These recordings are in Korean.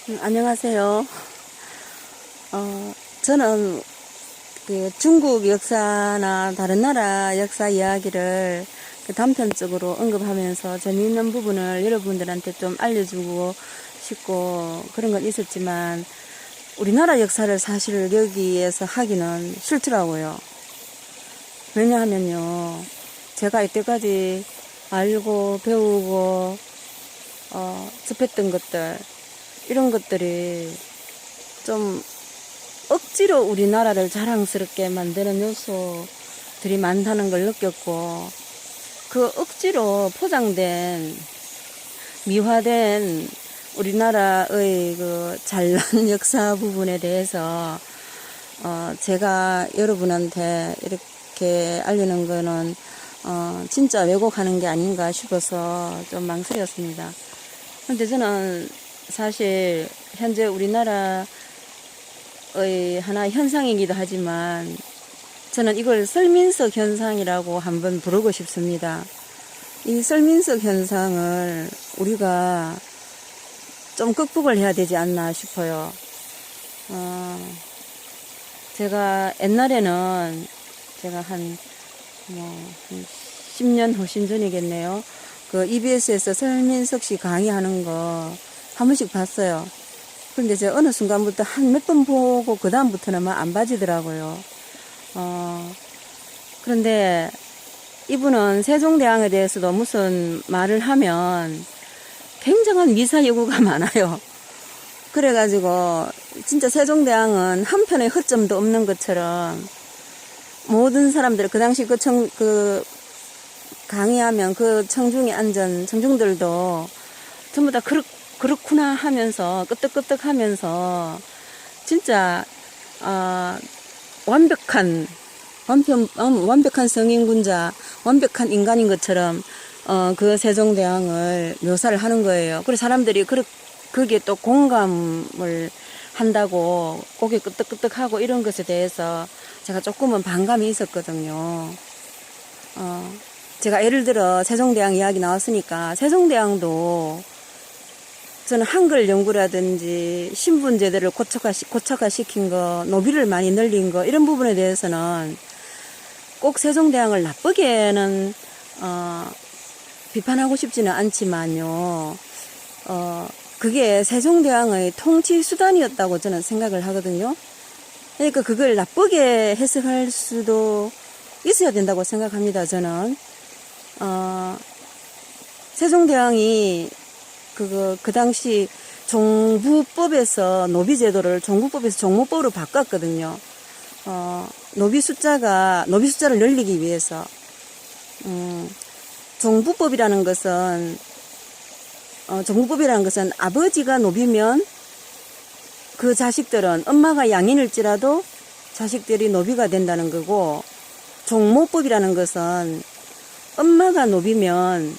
안녕하세요. 저는 그 중국 역사나 다른 나라 역사 이야기를 단편적으로 언급하면서 재미있는 부분을 여러분들한테 좀 알려주고 싶고 그런 건 있었지만 우리나라 역사를 사실 여기에서 하기는 싫더라고요. 왜냐하면요, 제가 이때까지 알고 배우고 접했던 것들, 이런 것들이 좀 억지로 우리나라를 자랑스럽게 만드는 요소들이 많다는 걸 느꼈고, 그 억지로 포장된 미화된 우리나라의 그 잘난 역사 부분에 대해서 제가 여러분한테 이렇게 알리는 거는 진짜 왜곡하는 게 아닌가 싶어서 좀 망설였습니다. 근데 저는 사실 현재 우리나라의 하나의 현상이기도 하지만 저는 이걸 설민석 현상이라고 한번 부르고 싶습니다. 이 설민석 현상을 우리가 좀 극복을 해야 되지 않나 싶어요. 제가 옛날에는 제가 한 10년 훨씬 전이겠네요. 그 EBS에서 설민석 씨 강의하는 거 한 번씩 봤어요. 그런데 제가 어느 순간부터 한 몇 번 보고 그 다음부터는 막 안 봐지더라고요. 그런데 이분은 세종대왕에 대해서도 무슨 말을 하면 굉장한 미사여구가 많아요. 그래가지고 진짜 세종대왕은 한편의 허점도 없는 것처럼 모든 사람들 그 당시 그 강의하면 그 청중에 앉은 청중들도 전부 다 그렇구나 하면서 끄떡끄떡 하면서 진짜 완벽한 성인군자, 완벽한 인간인 것처럼 그 세종대왕을 묘사를 하는 거예요. 그래서 사람들이 거기에 또 공감을 한다고 고개 끄떡끄떡하고 이런 것에 대해서 제가 조금은 반감이 있었거든요. 제가 예를 들어 세종대왕 이야기 나왔으니까 세종대왕도 저는 한글 연구라든지 신분 제도를 고착화시킨 거, 노비를 많이 늘린 거 이런 부분에 대해서는 꼭 세종대왕을 나쁘게는 비판하고 싶지는 않지만요. 그게 세종대왕의 통치 수단이었다고 저는 생각을 하거든요. 그러니까 그걸 나쁘게 해석할 수도 있어야 된다고 생각합니다. 저는 세종대왕이 그 당시 종부법에서 노비제도를 종부법에서 종모법으로 바꿨거든요. 노비 숫자를 늘리기 위해서. 종부법이라는 것은 아버지가 노비면 그 자식들은 엄마가 양인일지라도 자식들이 노비가 된다는 거고, 종모법이라는 것은 엄마가 노비면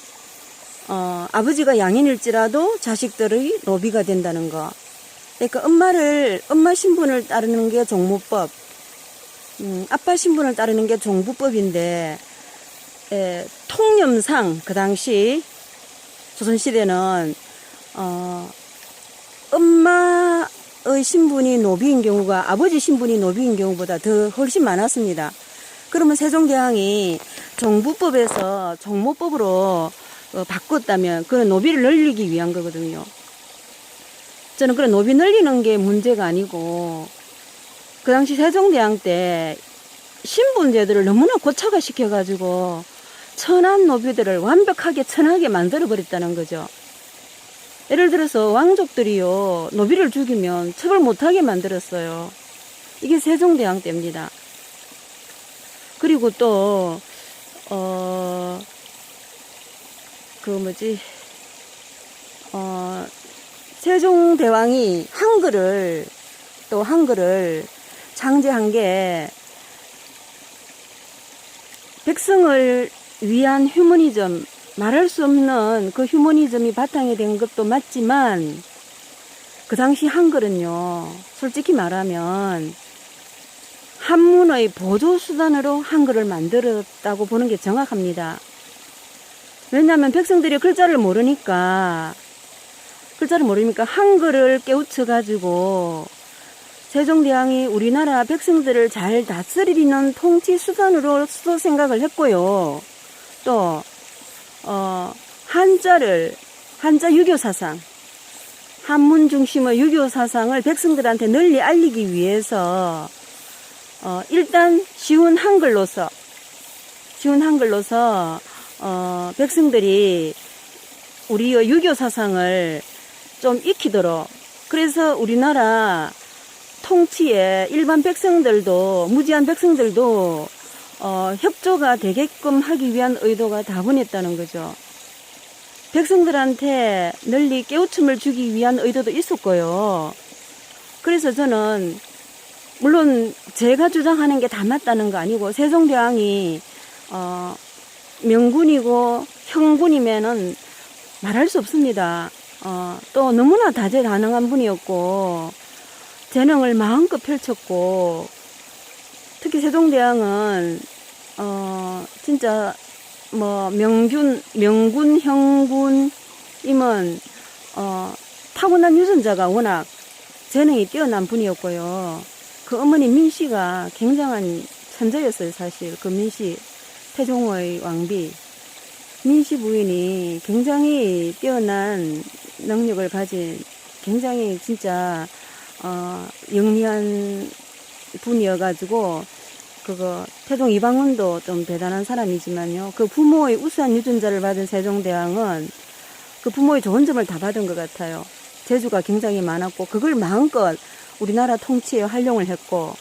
아버지가 양인일지라도 자식들의 노비가 된다는 거. 그러니까 엄마 신분을 따르는 게 종모법, 아빠 신분을 따르는 게 종부법인데, 통념상 그 당시 조선시대는 엄마의 신분이 노비인 경우가 아버지 신분이 노비인 경우보다 훨씬 많았습니다. 그러면 세종대왕이 종부법에서 종모법으로 바꿨다면 그런 노비를 늘리기 위한 거거든요. 저는 그런 노비 늘리는 게 문제가 아니고, 그 당시 세종대왕 때 신분제도를 너무나 고착화시켜가지고 천한 노비들을 완벽하게 천하게 만들어버렸다는 거죠. 예를 들어서 왕족들이요, 노비를 죽이면 처벌 못하게 만들었어요. 이게 세종대왕 때입니다. 그리고 또 세종대왕이 한글을 창제한 게 백성을 위한 휴머니즘, 말할 수 없는 그 휴머니즘이 바탕이 된 것도 맞지만, 그 당시 한글은요, 솔직히 말하면 한문의 보조수단으로 한글을 만들었다고 보는 게 정확합니다. 왜냐하면 백성들이 글자를 모르니까 글자를 모르니까 한글을 깨우쳐가지고 세종대왕이 우리나라 백성들을 잘 다스리는 통치 수단으로서 생각을 했고요. 또 한자 유교사상, 한문 중심의 유교사상을 백성들한테 널리 알리기 위해서 일단 쉬운 한글로서 백성들이 우리의 유교사상을 좀 익히도록, 그래서 우리나라 통치에 일반 백성들도, 무지한 백성들도 협조가 되게끔 하기 위한 의도가 다분했다는 거죠. 백성들한테 널리 깨우침을 주기 위한 의도도 있었고요. 그래서 저는 물론 제가 주장하는 게 다 맞다는 거 아니고, 세종대왕이 명군이고 형군이면은 말할 수 없습니다. 또 너무나 다재다능한 분이었고 재능을 마음껏 펼쳤고, 특히 세종대왕은 진짜 뭐 명군, 형군임은 타고난 유전자가 워낙 재능이 뛰어난 분이었고요. 그 어머니 민씨가 굉장한 천재였어요. 사실 그 민씨, 태종의 왕비 민씨 부인이 굉장히 뛰어난 능력을 가진 굉장히 진짜 영리한 분이어가지고, 태종 이방원도 좀 대단한 사람이지만요, 그 부모의 우수한 유전자를 받은 세종대왕은 그 부모의 좋은 점을 다 받은 것 같아요. 재주가 굉장히 많았고 그걸 마음껏 우리나라 통치에 활용을 했고,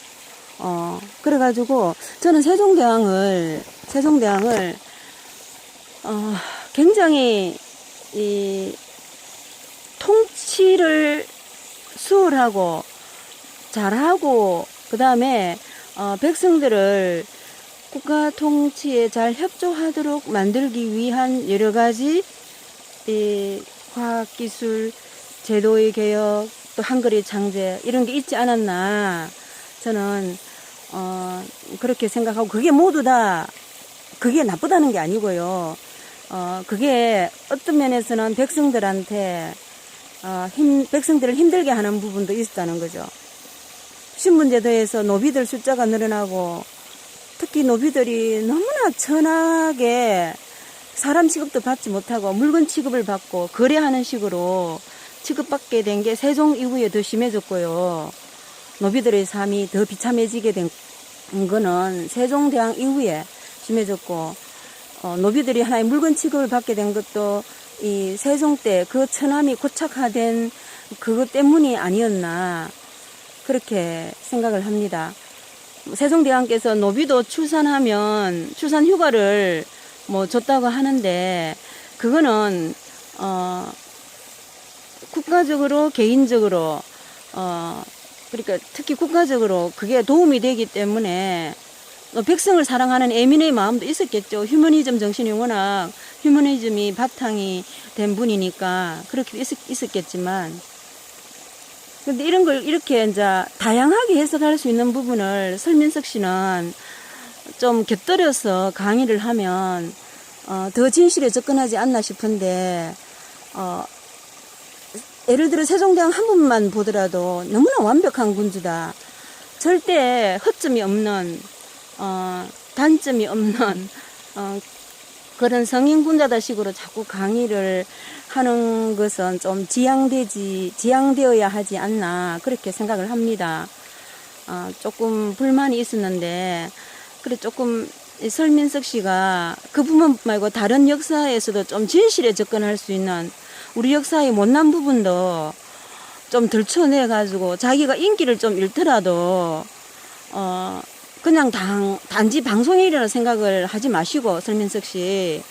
그래가지고 저는 세종대왕을 굉장히 이 통치를 수월하고 잘하고, 그 다음에 백성들을 국가 통치에 잘 협조하도록 만들기 위한 여러 가지 이 과학기술, 제도의 개혁, 또 한글의 창제, 이런 게 있지 않았나, 저는 그렇게 생각하고, 그게 모두 다 그게 나쁘다는 게 아니고요. 그게 어떤 면에서는 백성들한테 백성들을 힘들게 하는 부분도 있었다는 거죠. 신분제도에서 노비들 숫자가 늘어나고, 특히 노비들이 너무나 천하게 사람 취급도 받지 못하고 물건 취급을 받고 거래하는 식으로 취급받게 된 게 세종 이후에 더 심해졌고요. 노비들의 삶이 더 비참해지게 된 거는 세종대왕 이후에 심해졌고, 노비들이 하나의 물건 취급을 받게 된 것도 이 세종 때 그 천함이 고착화된 그것 때문이 아니었나, 그렇게 생각을 합니다. 세종대왕께서 노비도 출산하면 출산 휴가를 뭐 줬다고 하는데, 그거는 국가적으로 개인적으로 그러니까 특히 국가적으로 그게 도움이 되기 때문에 백성을 사랑하는 애민의 마음도 있었겠죠. 휴머니즘 정신이 워낙, 휴머니즘이 바탕이 된 분이니까 그렇게 있었겠지만, 근데 이런 걸 이렇게 이제 다양하게 해석할 수 있는 부분을 설민석 씨는 좀 곁들여서 강의를 하면 더 진실에 접근하지 않나 싶은데, 예를 들어 세종대왕 한 분만 보더라도 너무나 완벽한 군주다, 절대 허점이 없는, 단점이 없는 그런 성인군자다 식으로 자꾸 강의를 하는 것은 좀 지양되어야 하지 않나, 그렇게 생각을 합니다. 조금 불만이 있었는데, 그래 조금 설민석 씨가 그 부분 말고 다른 역사에서도 좀 진실에 접근할 수 있는, 우리 역사의 못난 부분도 좀 들춰내가지고 자기가 인기를 좀 잃더라도 그냥 단지 방송일이라는 생각을 하지 마시고, 설민석 씨,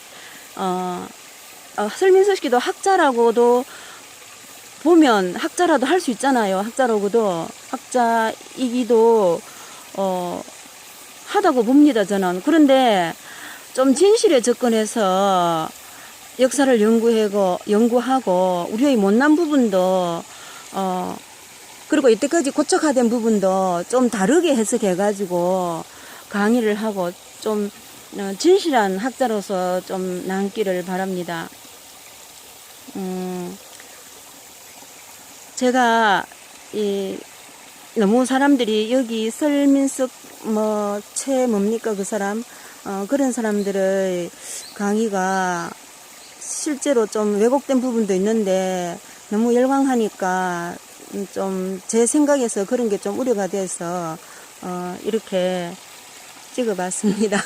설민석 씨도 학자라고도 보면 학자라도 할 수 있잖아요. 학자이기도 하다고 봅니다, 저는. 그런데 좀 진실에 접근해서 역사를 연구하고 우리의 못난 부분도 그리고 이때까지 고착화된 부분도 좀 다르게 해석해가지고 강의를 하고 좀 진실한 학자로서 좀 남기를 바랍니다. 제가 너무 사람들이 여기 설민석 최 뭡니까 그 사람 그런 사람들의 강의가 실제로 좀 왜곡된 부분도 있는데 너무 열광하니까 좀 제 생각에서 그런 게 좀 우려가 돼서 이렇게 찍어봤습니다.